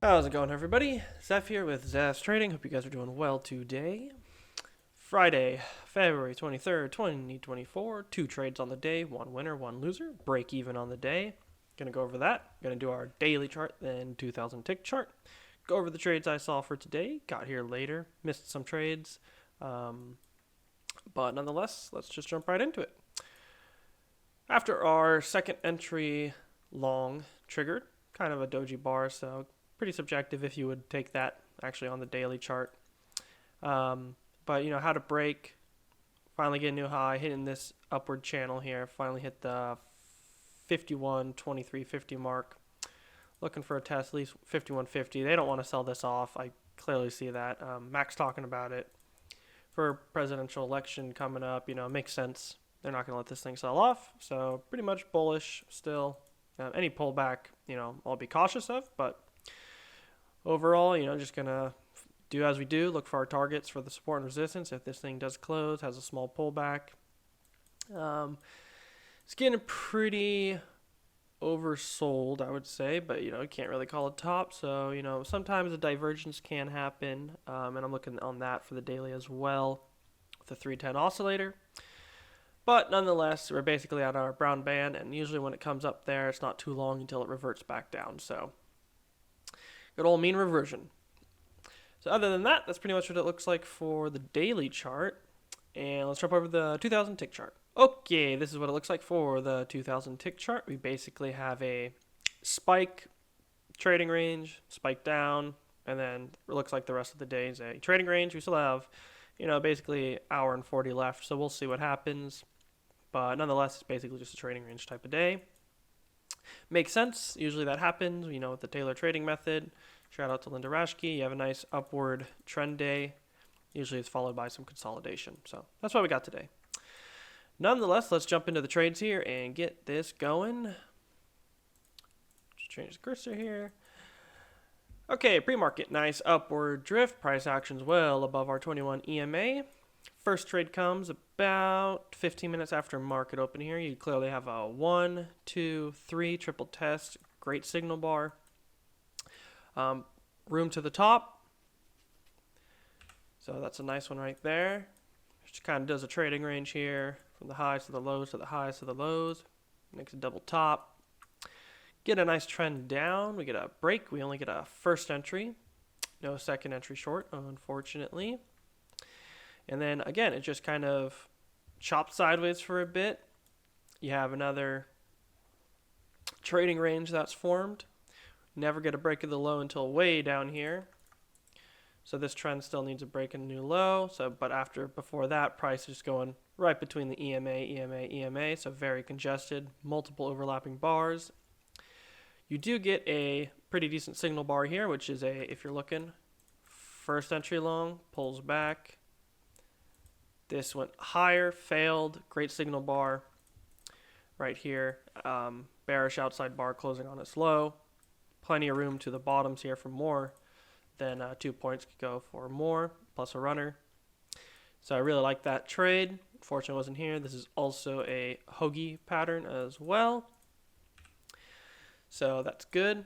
How's it going, everybody? Zeph here with Zeph Trading. Hope you guys are doing well today. Friday, February 23rd, 2024. 2 trades on the day, 1 winner, 1 loser. Break even on the day. Gonna go over that. Gonna do our daily chart, then 2000 tick chart. Go over the trades I saw for today. Got here later. Missed some trades. But nonetheless, let's just jump right into it. After our second entry long triggered, kind of a doji bar, so pretty subjective if you would take that actually on the daily chart. But how to break, finally get a new high, hitting this upward channel here, finally hit the 51.2350 mark. Looking for a test, at least 51.50. They don't want to sell this off. I clearly see that. Mac's talking about it for presidential election coming up. Makes sense. They're not going to let this thing sell off. So pretty much bullish still. Any pullback, I'll be cautious of, but overall, just going to do as we do, look for our targets for the support and resistance. If this thing does close, has a small pullback. It's getting pretty oversold, I would say, but, you can't really call it top. So, sometimes a divergence can happen, and I'm looking on that for the daily as well with the 310 oscillator. But nonetheless, we're basically at our brown band, and usually when it comes up there, it's not too long until it reverts back down. So, good old mean reversion. So other than that, that's pretty much what it looks like for the daily chart. And let's jump over the 2000 tick chart. Okay, this is what it looks like for the 2000 tick chart. We basically have a spike trading range, spike down, and then it looks like the rest of the day is a trading range. We still have, basically hour and 40 left, so we'll see what happens. But nonetheless, it's basically just a trading range type of day. Makes sense. Usually that happens, with the Taylor trading method. Shout out to Linda Rashke. You have a nice upward trend day. Usually it's followed by some consolidation. So that's what we got today. Nonetheless, let's jump into the trades here and get this going. Just change the cursor here. Okay, pre-market, nice upward drift. Price action's well above our 21 EMA. First trade comes about 15 minutes after market open here. You clearly have a 1, 2, 3 triple test. Great signal bar. Room to the top. So that's a nice one right there. Just kind of does a trading range here from the highs to the lows to the highs to the lows. Makes a double top. Get a nice trend down. We get a break. We only get a first entry. No second entry short, unfortunately. And then again, it just kind of chopped sideways for a bit. You have another trading range that's formed. Never get a break of the low until way down here. So this trend still needs a break in a new low. But before that, price is going right between the EMA. So very congested, multiple overlapping bars. You do get a pretty decent signal bar here, which is if you're looking, first entry long, pulls back. This went higher, failed, great signal bar right here. Bearish outside bar closing on its low. Plenty of room to the bottoms here for more than 2 points could go for more, plus a runner. So I really like that trade. Unfortunately, it wasn't here. This is also a hoagie pattern as well. So that's good.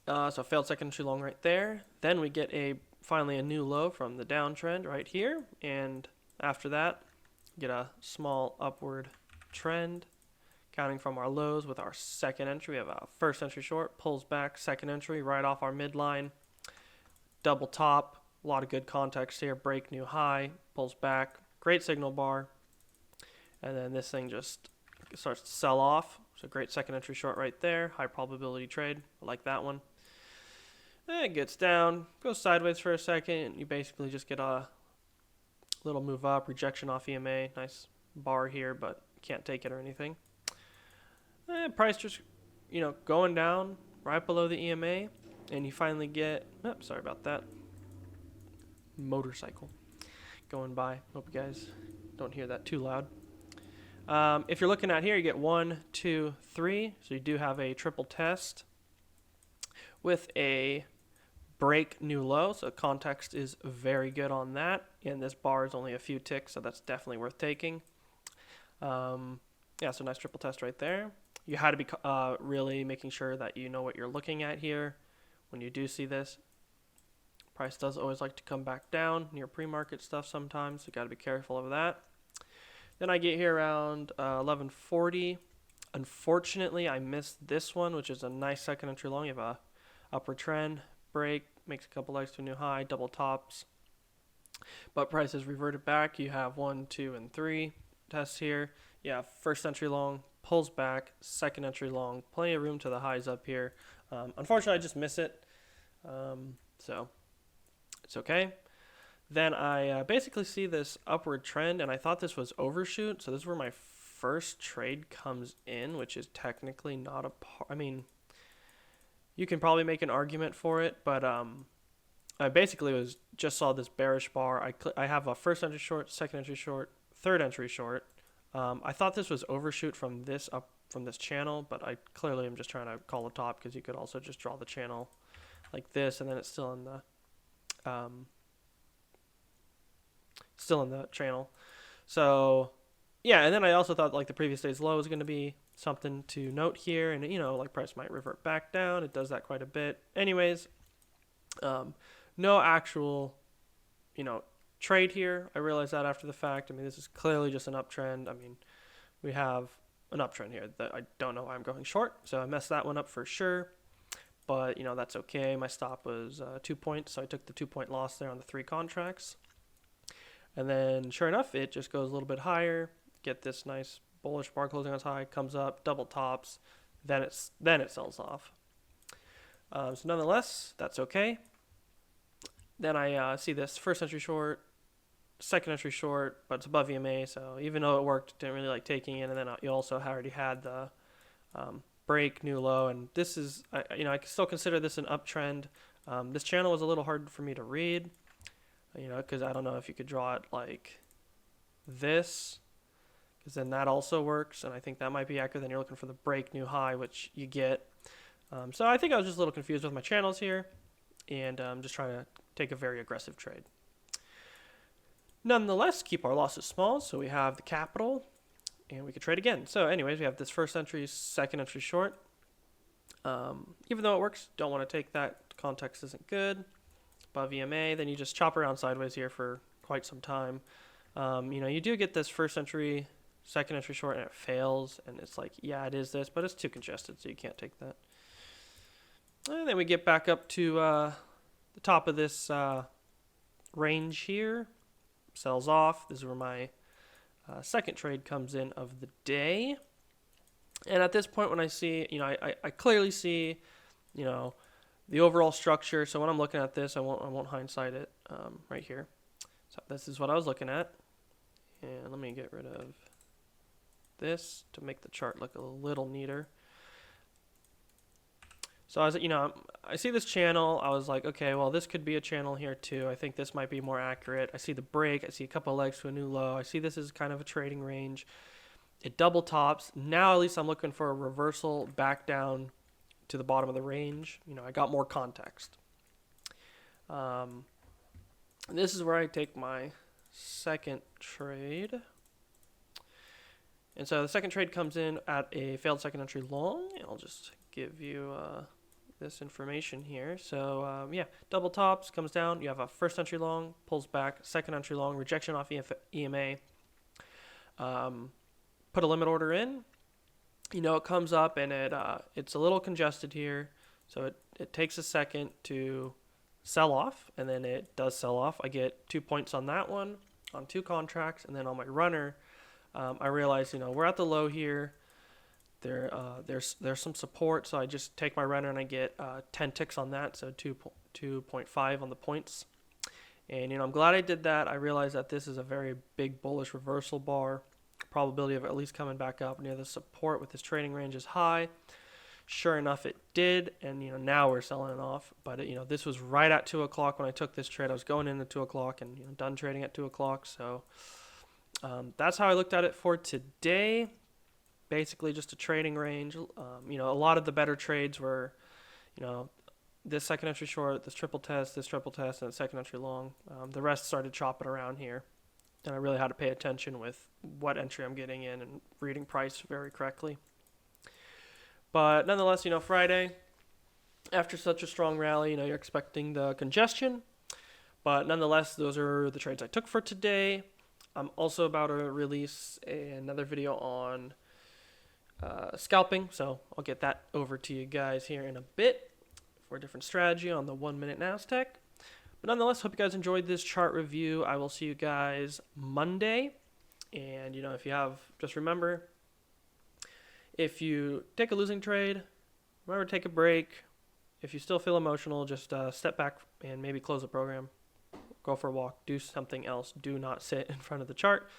So failed second entry long right there. Then we get finally a new low from the downtrend right here. And after that, get a small upward trend. Counting from our lows with our second entry, we have a first entry short, pulls back, second entry right off our midline, double top, a lot of good context here, break new high, pulls back, great signal bar, and then this thing just starts to sell off. So great second entry short right there, high probability trade, I like that one. And it gets down, goes sideways for a second, you basically just get a little move up, rejection off EMA, nice bar here, but can't take it or anything. Price just, going down right below the EMA, and you finally get, sorry about that, motorcycle going by. Hope you guys don't hear that too loud. If you're looking at here, you get 1, 2, 3, so you do have a triple test with a break new low, so context is very good on that, and this bar is only a few ticks, so that's definitely worth taking. So nice triple test right there. You had to be really making sure that you know what you're looking at here when you do see this. Price does always like to come back down near pre-market stuff sometimes, so you got to be careful of that. Then I get here around 11:40. Unfortunately, I missed this one, which is a nice second entry long. You have a upward trend, break, makes a couple legs to a new high, double tops. But price has reverted back. You have 1, 2, and 3 tests here. Yeah, first entry long, pulls back, second entry long, plenty of room to the highs up here. Unfortunately, I just miss it. So it's okay. Then I basically see this upward trend, and I thought this was overshoot. So this is where my first trade comes in, which is technically not a I mean, you can probably make an argument for it, but I basically just saw this bearish bar. I have a first entry short, second entry short, third entry short. I thought this was overshoot from this channel, but I clearly am just trying to call a top, because you could also just draw the channel like this, and then it's still in the channel. So yeah, and then I also thought like the previous day's low was going to be something to note here, and like price might revert back down. It does that quite a bit. Anyways, no actual trade here. I realized that after the fact. I mean, this is clearly just an uptrend. I mean, we have an uptrend here that I don't know why I'm going short, so I messed that one up for sure. But that's okay. My stop was 2 points, so I took the 2-point loss there on the 3 contracts. And then sure enough, it just goes a little bit higher. Get this nice bullish bar closing on its high, comes up, double tops, then it sells off. So nonetheless, that's okay. Then I see this first entry short, second entry short, but it's above EMA, so even though it worked, didn't really like taking it. And then you also already had the break, new low, and this is I can still consider this an uptrend. This channel was a little hard for me to read, because I don't know if you could draw it like this, because then that also works, and I think that might be accurate. Then you're looking for the break, new high, which you get. So I think I was just a little confused with my channels here, and just trying to take a very aggressive trade. Nonetheless, keep our losses small, so we have the capital, and we can trade again. So anyways, we have this first entry, second entry short. Even though it works, don't want to take that. Context isn't good. Above EMA, then you just chop around sideways here for quite some time. You do get this first entry, second entry short, and it fails, and it's like, yeah, it is this, but it's too congested, so you can't take that. And then we get back up to the top of this range here, sells off. This is where my second trade comes in of the day. And at this point, when I see, I clearly see, the overall structure. So when I'm looking at this, I won't hindsight it right here. So this is what I was looking at. And let me get rid of this to make the chart look a little neater. So I see this channel. I was like, okay, well, this could be a channel here too. I think this might be more accurate. I see the break. I see a couple of legs to a new low. I see this is kind of a trading range. It double tops. Now at least I'm looking for a reversal back down to the bottom of the range. I got more context. This is where I take my second trade. And so the second trade comes in at a failed second entry long. And I'll just give you this information here. So yeah, double tops, comes down. You have a first entry long, pulls back, second entry long, rejection off EMA. Put a limit order in. It comes up and it's a little congested here. So it takes a second to sell off, and then it does sell off. I get 2 points on that one, on 2 contracts, and then on my runner, I realize, we're at the low here. There's some support, so I just take my runner and I get 10 ticks on that, so 2.5 on the points. And I'm glad I did that. I realized that this is a very big bullish reversal bar. Probability of at least coming back up near the support with this trading range is high. Sure enough, it did, and now we're selling it off. But this was right at 2 o'clock when I took this trade. I was going in at 2 o'clock and done trading at 2 o'clock. So that's how I looked at it for today. Basically, just a trading range. A lot of the better trades were, this second entry short, this triple test, and the second entry long. The rest started chopping around here. And I really had to pay attention with what entry I'm getting in and reading price very correctly. But nonetheless, Friday, After such a strong rally, you're expecting the congestion. But nonetheless, those are the trades I took for today. I'm also about to release another video on scalping, so I'll get that over to you guys here in a bit for a different strategy on the 1 minute NASDAQ. But nonetheless, hope you guys enjoyed this chart review. I will see you guys Monday. And, if you have, just remember, if you take a losing trade, remember to take a break. If you still feel emotional, just step back and maybe close the program. Go for a walk. Do something else. Do not sit in front of the chart.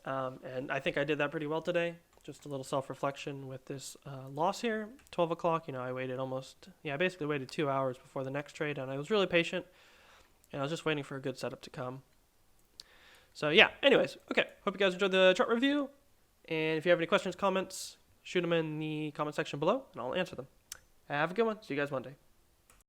And I think I did that pretty well today. Just a little self-reflection with this loss here. 12 o'clock, I waited I basically waited 2 hours before the next trade, and I was really patient. And I was just waiting for a good setup to come. So yeah, anyways, okay. Hope you guys enjoyed the chart review. And if you have any questions, comments, shoot them in the comment section below, and I'll answer them. Have a good one. See you guys Monday.